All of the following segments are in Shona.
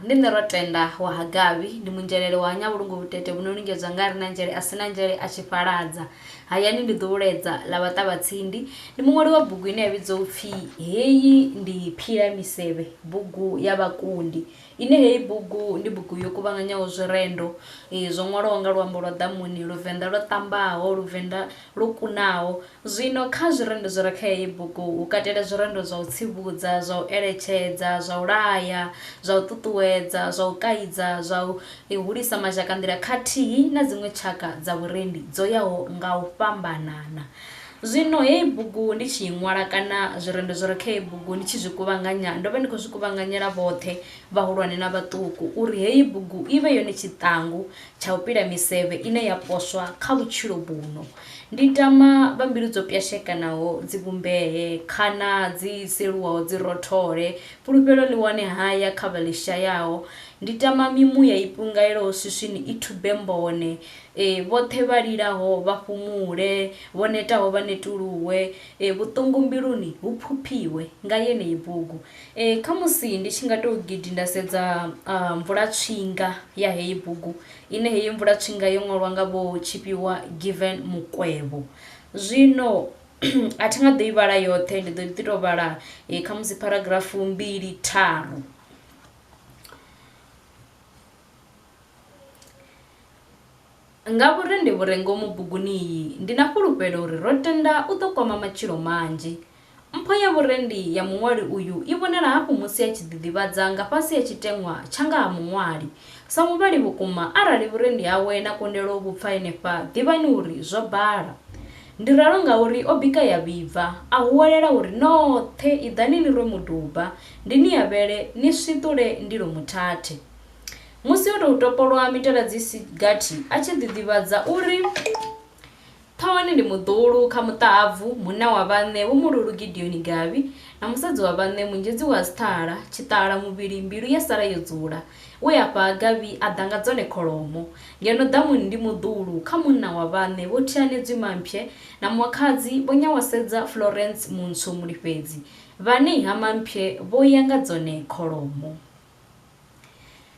Ndi Rotenda Gavhi ndi munzhelele wa nyavhulungu vhutete vhunolingedzwa nga ri na nzhele asina nzhele a tshifhaladza. Hayani ndi ḓuvhuledza ḽa vhaṱavhatsindi. Ndi muṅwali wa bugu ine ya vhidzwa upfhi Heyi ndi Philamisevhe, bugu ya vhakundi. Ine heyi bugu ndi bugu yo kuvhanganyaho zwirendo zwo ṅwalwaho nga luambo lwa ḓamuni, Luvenḓa lwo ṱambaho, Luvenḓa lwo kunaho. Zwino kha zwirendo zwi re kha heyi bugu hu katela zwirendo zwa u tsivhudza, zwa u eletshedza, zwa u laya, zwa u ṱuṱuwedza, zwa u kaidza, zwa u hulisa mashaka nḓila khathihi na dziṅwe tshaka dza vhurendi dzo yaho nga u fhambanana. Zwino heyi bugu ndi tshi ṅwala kana zwirendo zwi re kha heyi bugu ndi tshi zwi kuvhanganya, ndo vha ndi khou zwi kuvhanganyela vhoṱhe vhahulwane na vhaṱuku uri heyi bugu i vhe yone tshiṱangu tsha u Philamisevhe ine ya poswa kha vhutshilo buno. Ndi tama vha mbilu dzo pwashekanaho dzi vhumbehe, khana dzi seluwaho dzi rothole, fhulufhelo ḽi wane haya kha vha ḽi shayaho. Ndi tama mimuya i pungaelaho swiswini i thube mbone, vhoṱhe vha lilaho vha fhumule, vho netaho vha netuluwe, vhuṱungu mbiluni hu phuphiwe nga yeneyi bugu. Kha musi ndi tshi nga tou gidi nda sedza mvula tswinga ya heyi bugu ine heyi mvula tswinga yo ṅwalwa nga vho Tshifhiwa Given Mukwevho. Zwino a thi nga ḓo i vhala yoṱhe, ndi ḓo ḓi tou vhala kha musi pharagrafu 2 3. Nga vhurendi vhu re ngomu buguni iyi ndi na fhulufhelo uri Rotenda u ḓo kwama matshilo manzhi. Mpho ya vhurendi ya muṅwali uyu i vhonala hafhu musi a tshi ḓiḓivhadza nga fhasi ya tshiteṅwa tsha nga ha muṅwali. Sa muvhali vhukuma arali vhurendi hawe na kundelo vhupfa henefha, ḓivhani uri zwo bala. Ndi ralo ngauri o bika ya vhibva, a huwelela uri noṱhe iḓani ni rwe muduba, ndi ni yavhele ni swiṱule ndilo muthathe. Musi o tou topolwa mitela dzi si gathi a tshi ḓiḓivhadza uri ṱhawane ndi muḓulu kha muṱahabvu, munna wa vhaṋe vho mululu Gideon Gavhi na musadzi wa vhaṋe munzhedzi wa Sithala, tshiṱala muvhili mbilu ya sala yo dzula, we afha Gavhi a ḓa nga dzone kholomo. Ngeno ḓamuni ndi muḓulu kha munna wa vhaṋe vho Thianedzwi Mampye na Mwakhadzi vho Nyawasedza Florence Muntsho Mulifhedzi, vhane ha Mampye vho ya nga dzone kholomo.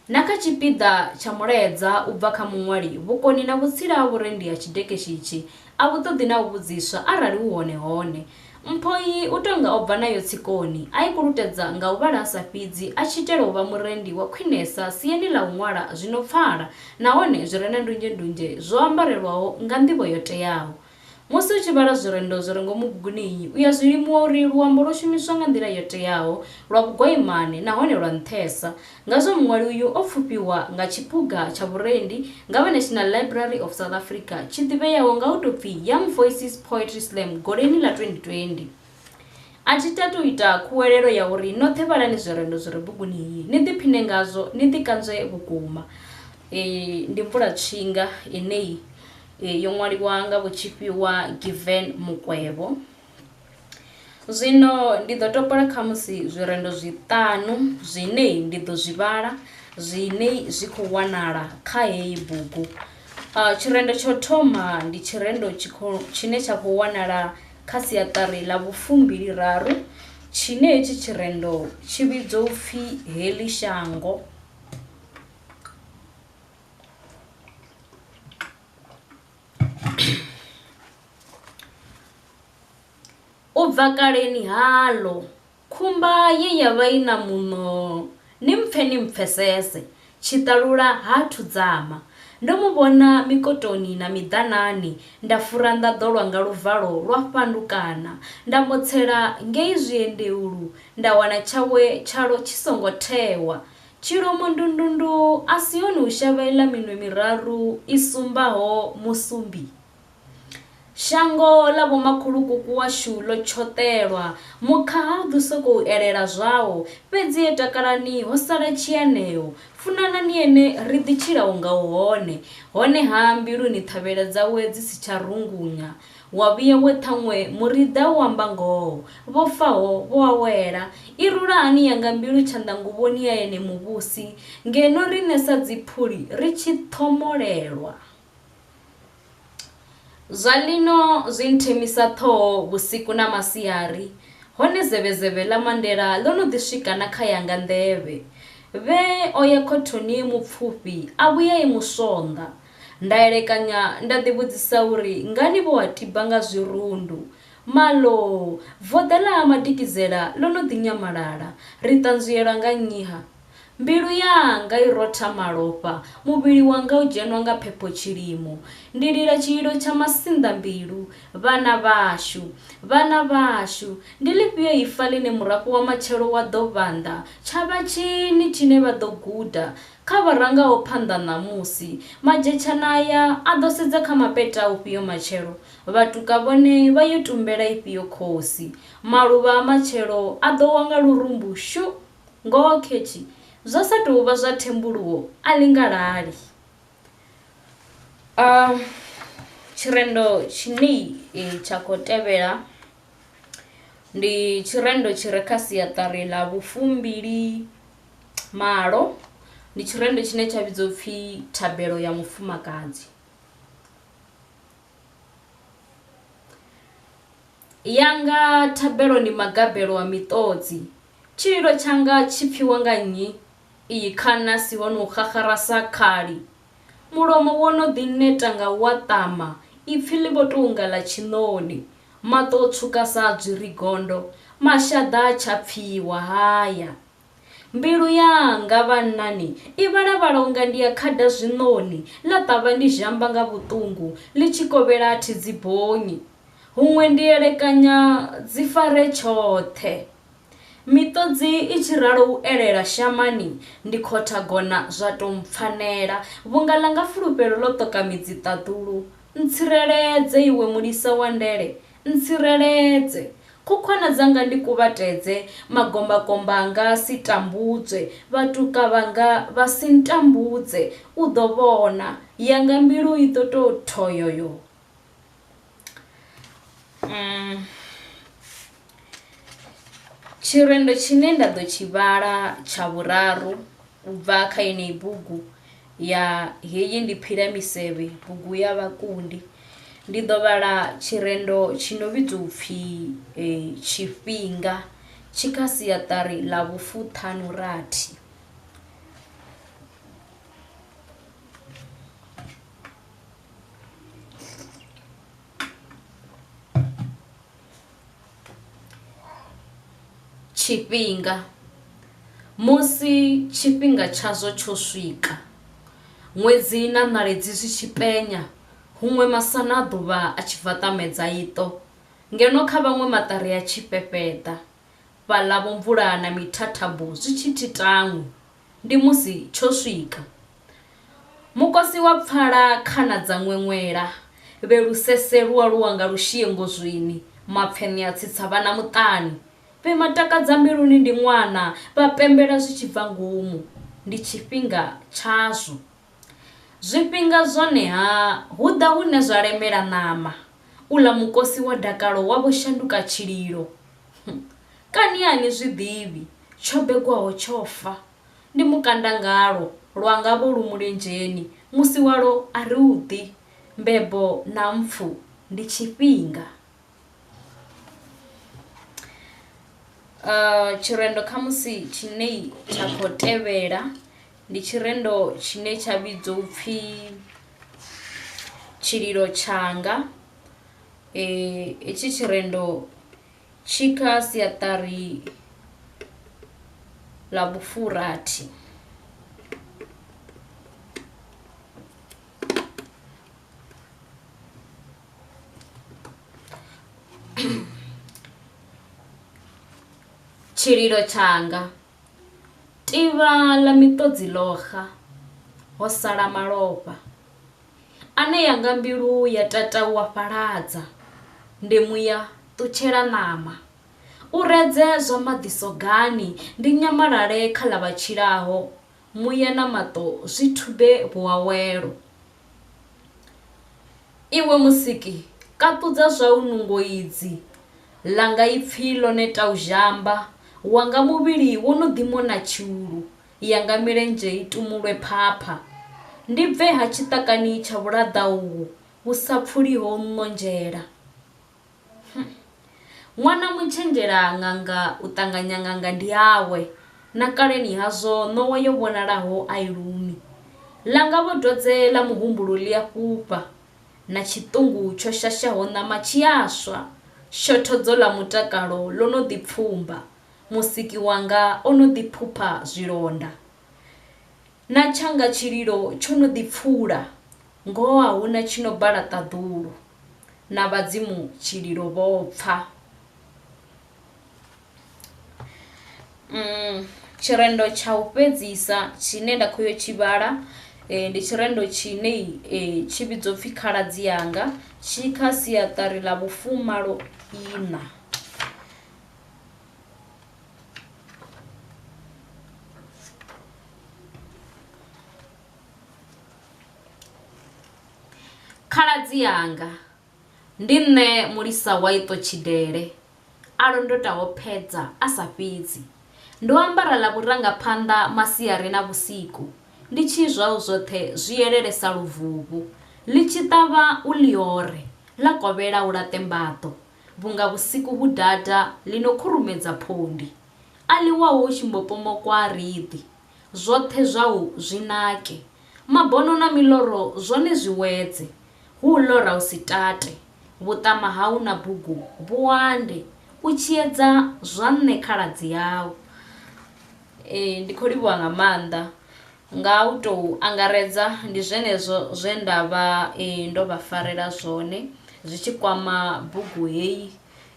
Na kha tshipiḓa tsha mulaedza u bva kha muṅwali, vhukoni na vhutsila ha vhurendi ha tshidekeshitshi a vhu ṱoḓi na u vhudziswa arali hu hone hone. Mpho iyi u tonga o bva nayo tsikoni, a i kulutedza nga u vhala sa fhidzi a tshi itela u vha murendi wa khwinesa siani ḽa u ṅwala zwino pfala nahone zwi re na ndunzhendunzhe zwo ambarelwaho nga nḓivho yo teaho. Musi u tshi vhala zwirendo zwi re ngomu buguni iyi u ya zwilimuwa uri luambo lwo shumiswa nga nḓila yo teaho, lwa vhugoimane nahone lwa nṱhesa. Ngazwo muṅwali uyu o pfufhiwa nga tshiphuga tsha vhurendi nga vha National Library of South Africa tshi ḓivheaho nga u tou pfhi Young Voices Poetry Slam goleni ḽa 2020. A thi tatu ita khuwelelo ya uri noṱhe vhalani zwirendo zwi re buguni iyi ni ḓiphine ngazwo, ni ḓikanzwe vhukuma. Ndi mvula tswinga ineyi yo ṅwaliwa nga vho Tshifhiwa Given Mukwevho. Zwino ndi ḓo topola kha musi zwirendo zwiṱanu zwine ndi ḓo zwi vhala zwine zwi khou wanala kha heyi bugu. Tshirendo tsho thoma ndi tshirendo tshine tsha khou wanala kha siaṱari ḽa vhu-23 tshine hetshi tshirendo tshi vhidzwa upfhi Heḽi Shango. U bva kaleni haḽo, khumba ye ya vha i na muno, ni mpfe ni mpfesese, tshiṱalula ha thudzama. Ndo mu vhona mikotoni na miḓanani, nda fura nḓaḓo lwa nga luvalo lwa fhandukana, nda motsela ngei zwiendeulu, nda wana tshawe tshalo tshi songo thewa. Tshilomo ndundundu a si yone u shavha iḽa minwe miraru i sumbaho musumbi. Shango ḽa vho makhulukuku washu ḽo tshoṱelwa, mukhaha ḓu sokou elela zwawo, fhedzi ye takalani ho sala tshianeo, funanani ene ri ḓi tshilaho nga u honeha mbiluni ṱhavhela dzawe dzi si tsha rungunya. Wa vhuya we ṱhaṅwe murida u amba ngoho, vho faho vho awela, i rula hani yanga mbilu tshanḓanguvhoni ya ene muvhusi, ngeno riṋe sa dziphuli ri tshi ṱhomolelwa. Zwa lino zwi nthemisa ṱhoho vhusiku na masiari, hone zevezeve ḽa Mandela ḽo no ḓi swika na kha yanga nḓevhe. vhe o ya khothoni mupfufhi a vhuya i musonda. Nda elekanya nda ḓi vhudzisa uri ngani vho wa tiba nga zwirundu. Malo voḓa ḽa madikizela ḽo no ḓi nyamalala, ri ṱanzwielwa nga nyiha. Mbilu yanga i rotha malofha, muvhili wanga u dzhenwa nga phepho tshilimo. Ndi lila tshililo tsha masinḓa mbilu. Vhana vhashu, ndi ḽifhio ifa ḽine murafho wa matshelo wa ḓo vhanḓa tshavha tshini tshine vha ḓo guda kha vharangaho phanḓa ṋamusi. Madzhetshana aya a ḓo sedza kha mapeta ufhio matshelo, vhatuka vhone vha yo tumbela ifhio khosi. Maluvha a matshelo a ḓo wanga lurumbu shu, ngoho khethi zwa sa tou vha zwa thembuluwo a lingalali. Tshirendo tshine tsha khou tevhela ndi tshirendo tshi re kha siaṱari ḽa vhufumbili malo. Ndi tshirendo tshine tsha vhidzwa upfhi thabelo ya mufumakadzi. Yanga thabelo ndi magabelo a miṱodzi. Tshililo tshanga tshi pfiwa nga nnyi? Iyi khana si wono xaxarasa khali. Mulomo wono ḓi neta nga wa ṱama, ipfhi ḽi vho tonga ḽa tshiṋoni. Maṱo o tswuka sa dzirigondo, mashaḓa tsha pfiwa haya. Mbilu yanga vhannani i vhalavhala unga ndi ya khada zwiṋoni, ḽa ṱavha ndi zhamba nga vhuṱungu, ḽi tshi kovhela athi dzi bonyi. Huṅwe ndi elekanya dzi fare tshoṱhe. Miṱodzi i tshi ralo u elela shamani, ndi khothagona zwa to mpfanela, vhunga ḽanga fulufhelo ḽo ṱoka midzi ṱaḓulu. Ntsireledze iwe mulisa wa ndele, ntsireledze. Khukhwana dzanga ndi kuvhatedze, magombakomba anga si tambudzwe, vhatuka vhanga vha si ntambudze. U ḓo vhona yanga mbilu i ḓo tou thoyoyo. Tshirendo tshine nda ḓo tshi vhala tsha vhuraru u bva kha yeneyi bugu ya Heyi ndi Philamisevhe, bugu ya vhakundi. Ndi ḓo vhala tshirendo tshi no vhidzwa upfhi tshifhinga, tshi kha siaṱari ḽa vhufuṱhanurathi. Tshifhinga. Musi tshifhinga tshazwo tsho swika, ṅwedzi na ṋaledzi zwi tshi penya, huṅwe masana a ḓuvha a tshi vaṱamedza iṱo, ngeno kha vhaṅwe maṱari a tshi fhefheḓa, fhaḽa vho mvula na mithathabo zwi tshi titangu, ndi musi tsho swika. Mukosi wa pfala khana dza ṅweṅwela, vhelusese lu aluwa nga lushiengo zwini, mapfeni a tsitsa vhana muṱani. Vhe matakadza mbiluni ndi ṅwana, vha pembela zwi tshi bva ngomu, ndi tshifhinga tshazwo. Zwifhinga zwone hu ḓa hune zwa lemela ṋama, uḽa mukosi wa dakalo wa vho shanduka tshililo. Kani ani zwiḓivhi, tsho begwaho tsho fa, ndi mukanda ngalo, lwanga vho lu mulenzheni, musi walo a ri u ḓi, mbebo na mpfu ndi tshifhinga. Tshirendo kha musi tshine tsha khou tevhela ndi tshirendo tshine tsha vhidzwa upfhi tshililo tshanga. Etshi tshirendo tshi kha siaṱari ḽa vhufurathi. Tshililo tshanga, tivha ḽa miṱodzi ḽoxa, ho sala malofha, ane yanga mbilu ya tata wa fhaladza, ndi muya ṱutshela ṋama. U redze zwa maḓiso gani, ndi nyamalale kha ḽa vhatshilaho, muya na maṱo zwi thube vhuawelo. Iwe musiki, kaṱudza zwau nungo idzi, ḽanga ipfhi ḽo neta u zhamba, wanga muvhili wo no ḓimona tshulu, yanga milenzhe i tumulwe phapha. Ndi bve ha tshiṱakani tsha vhulaḓa uwu, vhu sa pfuliho nnonzhela. Ṅwana mutshenzhela ṅanga u ṱanganya ṅanga ndi yawe, na kaleni hazwo nowa yo vhonalaho a i lumi. Langa vho dwadze ḽa muhumbulo ḽi a fhufha na tshiṱungu tsho shashaho ṋama tshi a swa. Shothodzo ḽa mutakalo ḽo no ḓi pfumba, musiki wanga o no ḓi phupha zwilonda. Na tshanga tshililo tsho no ḓi pfula, ngoho a huna tshi no bala ṱaḓulu, na vhadzimu tshililo vho pfa. Tshirendo tsha u fhedzisa tshine nda khou yo tshi vhala ndi tshirendo tshine tshi vhidzwa upfhi khaladzi yanga, tshi kha siaṱari ḽa vhufumalo ina. Khaladzi yanga, ndi nṋe mulisa wa iṱo tshidele a londotaho phedza a sa fhidzi. Ndo ambara ḽa vhurangaphanḓa masiari na vhusiku, ndi tshi zwao zwoṱhe zwi elelesa luvuvhu. Ḽi tshi ṱavha u ḽiore, ḽa kovhela u laṱe mbaḓo, vhunga vhusiku vhu dada ḽino khurumedza phondi. A ḽiwaho tshi mbopomokwa riḓi, zwoṱhe zwau zwi nake, mabono na miḽoro zwone zwi wedze. Hu ḽora u si tate, vhuṱama hau na bugu vhu wande, u tshiedza zwa nṋe khaladzi yau. Ndi khou livhuwa nga maanḓa nga u tou angaredza, ndi zwenezwo zwe nda vha ndo vha farela zwone zwi tshi kwama bugu heyi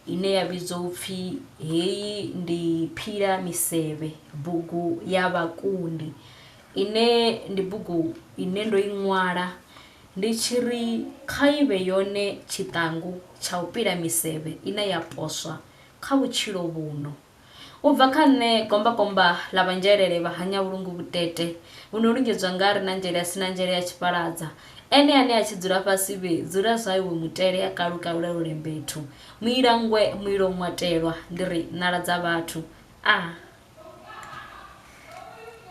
ine ya vhidzwa upfhi Heyi ndi Philamisevhe, bugu ya vhakundi, ine ndi bugu ine ndo i ṅwala ndi tshi ri kha ivhe yone tshiṱangu tsha u pila misevhe ine ya poswa kha vhutshilo vhuno. U bva kha nṋe kombakomba ḽa vhanzhelele vha hanya vhulungu vhutete vhuno lingedzwa nga ri na nzhele a sina nzhele ya tshiphaladza. Ene ane a tshi dzula fhasi vhe dzula zwa iwe mutele ya kalukalula lulembethu, muilangwe muilo mwatelwa ndi ri nala dza vhathu.